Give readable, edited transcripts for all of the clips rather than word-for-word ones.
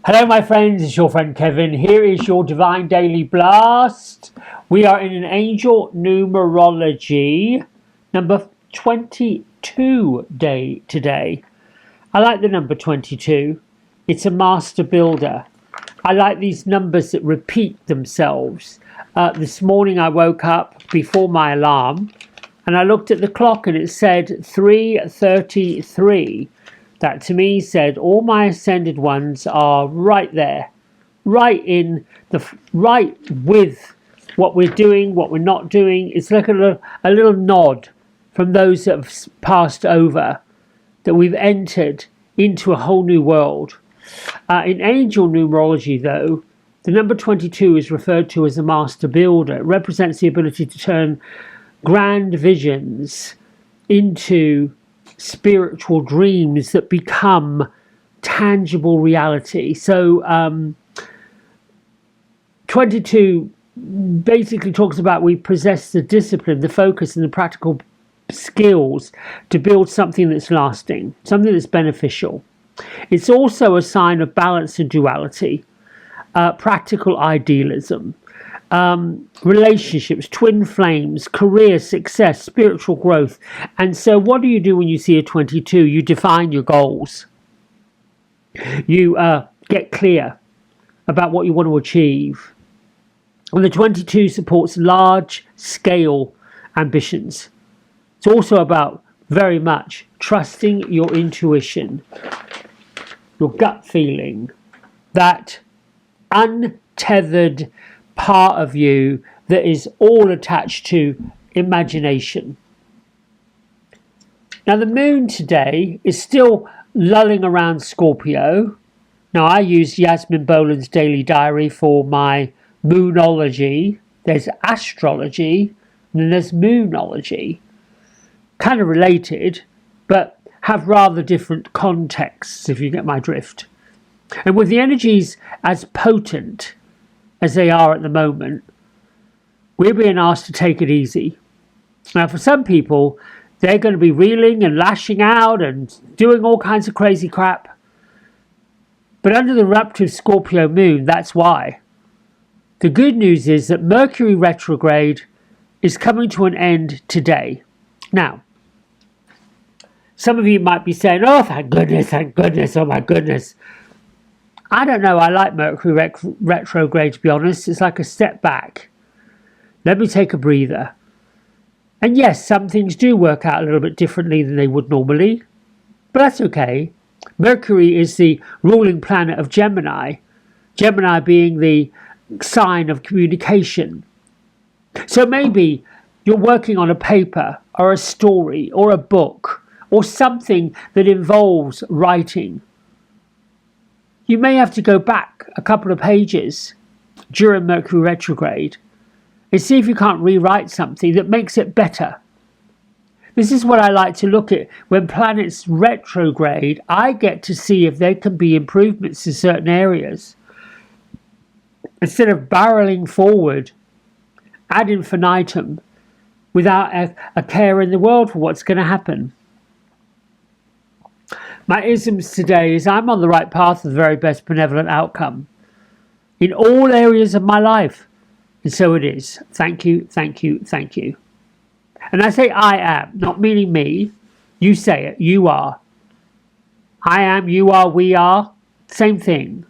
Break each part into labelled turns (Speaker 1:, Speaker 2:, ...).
Speaker 1: Hello, my friends, it's your friend Kevin. Here is your Divine Daily Blast. We are in an angel numerology number 22 day today. I like the number 22. It's a master builder. I like these numbers that repeat themselves. This morning I woke up before my alarm and I looked at the clock and it said 3:33. That to me said all my ascended ones are right there, right with what we're doing, what we're not doing. It's like a little nod from those that have passed over, that we've entered into a whole new world. In angel numerology, though, the number 22 is referred to as a master builder. It represents the ability to turn grand visions into spiritual dreams that become tangible reality. So 22 basically talks about we possess the discipline, the focus and the practical skills to build something that's lasting, something that's beneficial. It's also a sign of balance and duality, practical idealism, relationships, twin flames, career success, spiritual growth. And so what do you do when you see a 22? You define your goals. You get clear about what you want to achieve. And the 22 supports large scale ambitions. It's also about very much trusting your intuition, your gut feeling, that untethered part of you that is all attached to imagination. Now the moon today is still lulling around Scorpio. Now I use Yasmin Boland's daily diary for my moonology. There's astrology and then there's moonology. Kind of related, but have rather different contexts, if you get my drift. And with the energies as potent as they are at the moment, we're being asked to take it easy. Now, for some people, they're going to be reeling and lashing out and doing all kinds of crazy crap. But under the eruptive Scorpio moon, that's why. The good news is that Mercury retrograde is coming to an end today. Now, some of you might be saying, oh, thank goodness, oh my goodness. I don't know, I like Mercury retrograde, to be honest. It's like a step back. Let me take a breather. And yes, some things do work out a little bit differently than they would normally, but that's okay. Mercury is the ruling planet of Gemini, Gemini being the sign of communication. So maybe you're working on a paper or a story or a book or something that involves writing. You may have to go back a couple of pages during Mercury retrograde and see if you can't rewrite something that makes it better. This is what I like to look at. When planets retrograde, I get to see if there can be improvements in certain areas. Instead of barreling forward ad infinitum without a care in the world for what's going to happen. My isms today is I'm on the right path of the very best benevolent outcome in all areas of my life. And so it is. Thank you, thank you, thank you. And I say I am, not meaning me. You say it, you are. I am, you are, we are. Same thing.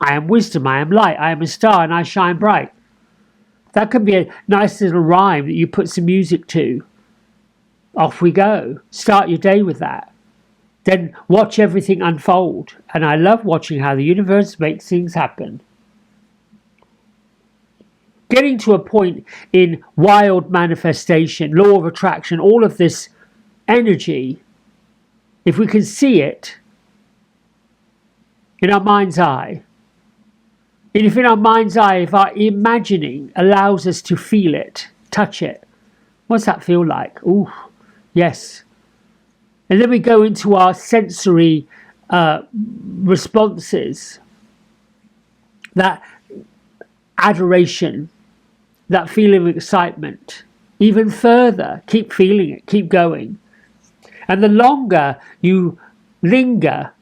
Speaker 1: I am wisdom, I am light, I am a star and I shine bright. That could be a nice little rhyme that you put some music to. Off we go. Start your day with that. Then watch everything unfold. And I love watching how the universe makes things happen. Getting to a point in wild manifestation, law of attraction, all of this energy, if we can see it in our mind's eye, and if in our mind's eye, if our imagining allows us to feel it, touch it, what's that feel like? Ooh, yes. And then we go into our sensory responses. That adoration, that feeling of excitement, even further, keep feeling it, keep going. And the longer you linger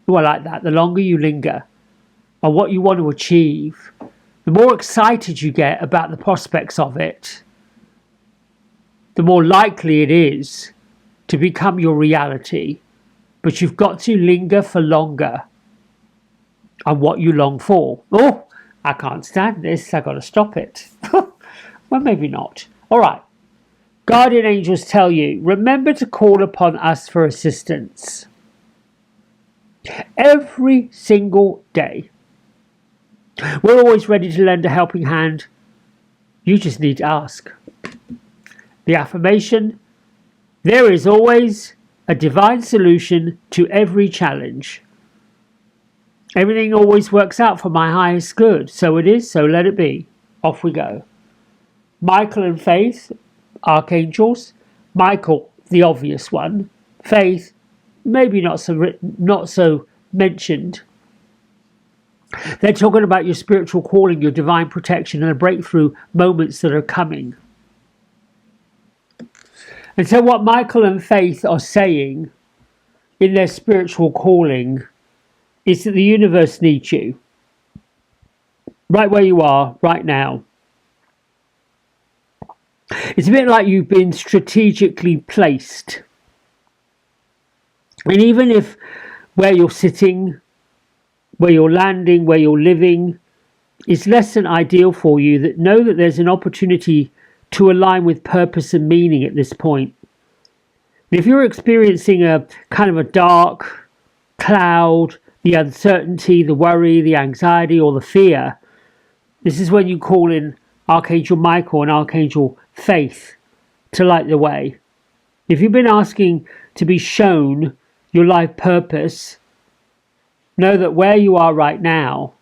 Speaker 1: Well, like that, the longer you linger on what you want to achieve, the more excited you get about the prospects of it, the more likely it is to become your reality. But you've got to linger for longer on what you long for. Oh, I can't stand this. I've got to stop it. Well, maybe not. All right. Guardian angels tell you, remember to call upon us for assistance. Every single day. We're always ready to lend a helping hand. You just need to ask. The affirmation, there is always a divine solution to every challenge. Everything always works out for my highest good. So it is, so let it be. Off we go. Michael and Faith, archangels. Michael, the obvious one. Faith, maybe not so mentioned. They're talking about your spiritual calling, your divine protection, and the breakthrough moments that are coming. And so what Michael and Faith are saying in their spiritual calling is that the universe needs you. Right where you are, right now. It's a bit like you've been strategically placed. And even if where you're sitting, where you're landing, where you're living is less than ideal for you, that know that there's an opportunity to align with purpose and meaning at this point. And if you're experiencing a kind of a dark cloud, the uncertainty, the worry, the anxiety, or the fear, this is when you call in Archangel Michael and Archangel Faith to light the way. If you've been asking to be shown your life purpose, know that where you are right now,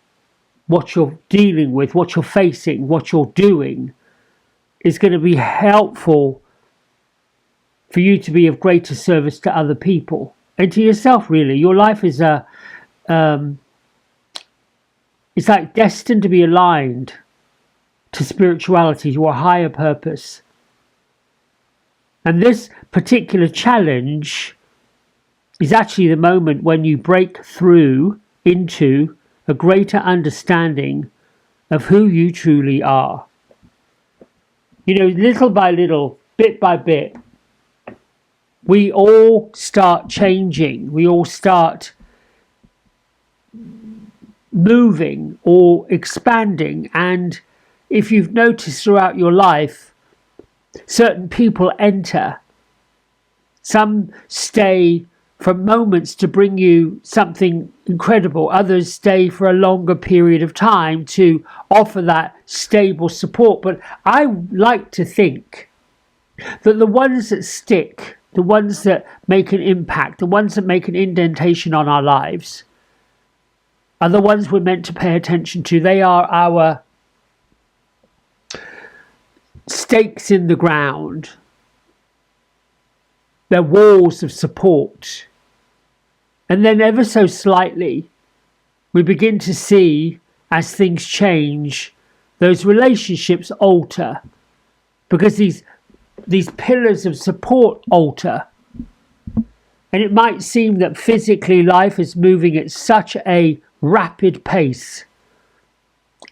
Speaker 1: what you're dealing with, what you're facing, what you're doing, is going to be helpful for you to be of greater service to other people and to yourself, really. Your life is it's like destined to be aligned to spirituality, your higher purpose. And this particular challenge is actually the moment when you break through into a greater understanding of who you truly are. You know, little by little, bit by bit, we all start changing. We all start moving or expanding. And if you've noticed throughout your life, certain people enter. Some stay for moments to bring you something incredible. Others stay for a longer period of time to offer that stable support. But I like to think that the ones that stick, the ones that make an impact, the ones that make an indentation on our lives, are the ones we're meant to pay attention to. They are our stakes in the ground. They're walls of support. And then ever so slightly, we begin to see, as things change, those relationships alter. Because these pillars of support alter. And it might seem that physically life is moving at such a rapid pace.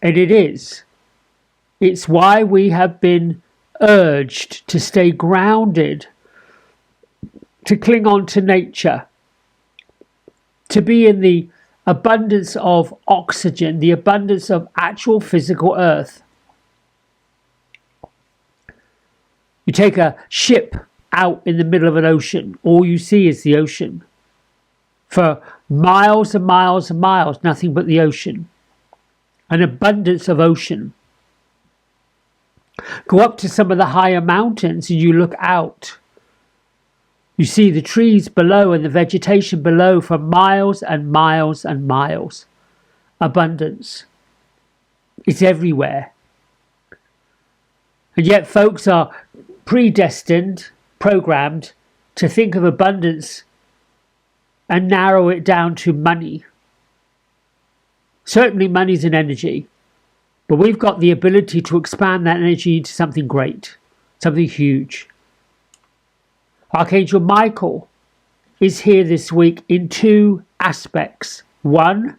Speaker 1: And it is. It's why we have been urged to stay grounded, to cling on to nature, to be in the abundance of oxygen, the abundance of actual physical earth. You take a ship out in the middle of an ocean, all you see is the ocean. For miles and miles and miles, nothing but the ocean. An abundance of ocean. Go up to some of the higher mountains and you look out. You see the trees below and the vegetation below for miles and miles and miles. Abundance. It's everywhere. And yet folks are predestined, programmed to think of abundance and narrow it down to money. Certainly money's an energy, but we've got the ability to expand that energy into something great, something huge. Archangel Michael is here this week in 2 aspects. 1,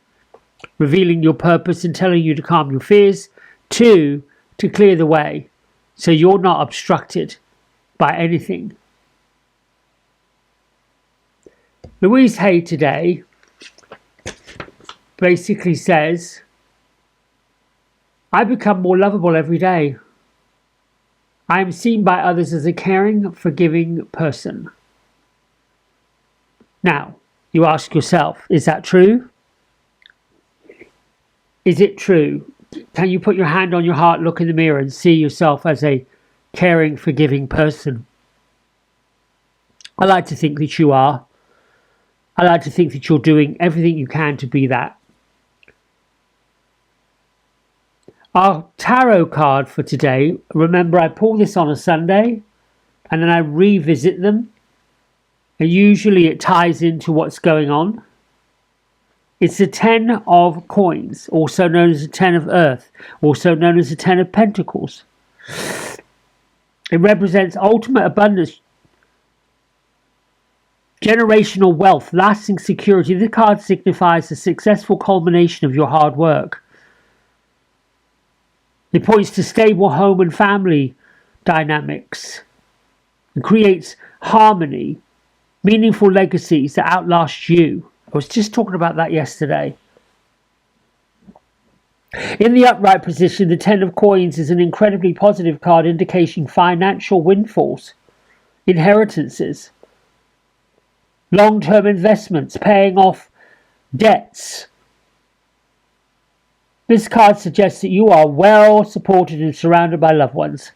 Speaker 1: revealing your purpose and telling you to calm your fears. 2, to clear the way so you're not obstructed by anything. Louise Hay today basically says, I become more lovable every day. I am seen by others as a caring, forgiving person. Now, you ask yourself, is that true? Is it true? Can you put your hand on your heart, look in the mirror and see yourself as a caring, forgiving person? I like to think that you are. I like to think that you're doing everything you can to be that. Our tarot card for today, remember I pull this on a Sunday and then I revisit them, and usually it ties into what's going on. It's the 10 of coins, also known as the 10 of earth, also known as the 10 of pentacles. It represents ultimate abundance, generational wealth, lasting security. The card signifies the successful culmination of your hard work. It points to stable home and family dynamics and creates harmony, meaningful legacies that outlast you. I was just talking about that yesterday. In the upright position, the 10 of coins is an incredibly positive card indicating financial windfalls, inheritances, long-term investments, paying off debts. This card suggests that you are well supported and surrounded by loved ones.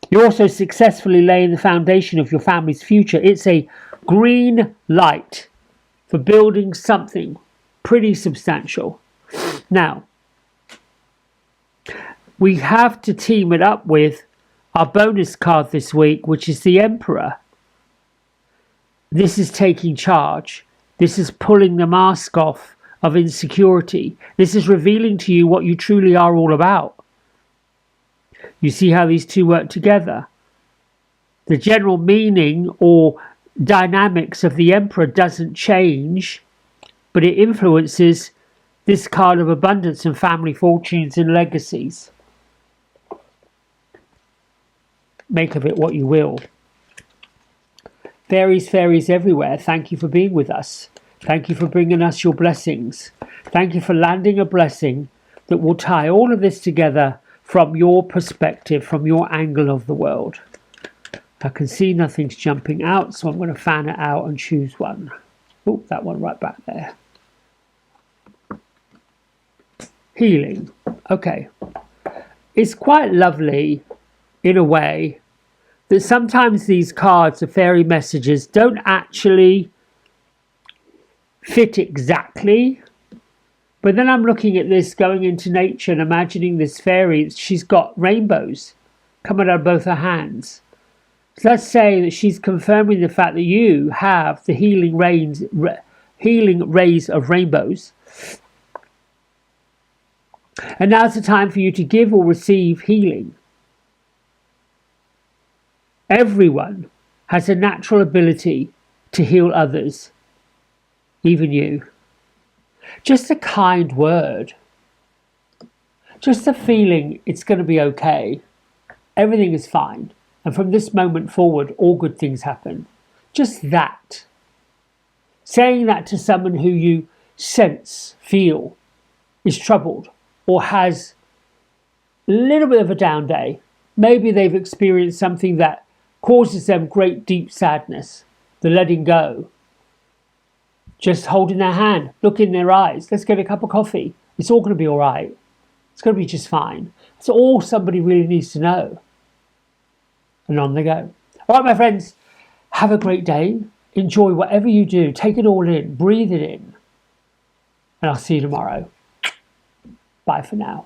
Speaker 1: You're also successfully laying the foundation of your family's future. It's a green light for building something pretty substantial. Now, we have to team it up with our bonus card this week, which is the Emperor. This is taking charge. This is pulling the mask off of insecurity. This is revealing to you what you truly are all about. You see how these two work together. The general meaning or dynamics of the Emperor doesn't change, but it influences this card of abundance and family fortunes and legacies. Make of it what you will. Fairies, fairies everywhere, thank you for being with us. Thank you for bringing us your blessings. Thank you for landing a blessing that will tie all of this together from your perspective, from your angle of the world. I can see nothing's jumping out, so I'm going to fan it out and choose one. Oh, that one right back there. Healing. Okay. It's quite lovely in a way that sometimes these cards of fairy messages don't actually fit exactly, but then I'm looking at this, going into nature and imagining this fairy. She's got rainbows coming out of both her hands. So let's say that she's confirming the fact that you have the healing rays of rainbows, and now's the time for you to give or receive healing. Everyone has a natural ability to heal others. Even you. Just a kind word. Just a feeling it's going to be okay. Everything is fine. And from this moment forward, all good things happen. Just that. Saying that to someone who you sense, feel, is troubled or has a little bit of a down day. Maybe they've experienced something that causes them great deep sadness. The letting go. Just holding their hand, look in their eyes. Let's get a cup of coffee. It's all going to be all right. It's going to be just fine. That's all somebody really needs to know. And on they go. All right, my friends, have a great day. Enjoy whatever you do. Take it all in. Breathe it in. And I'll see you tomorrow. Bye for now.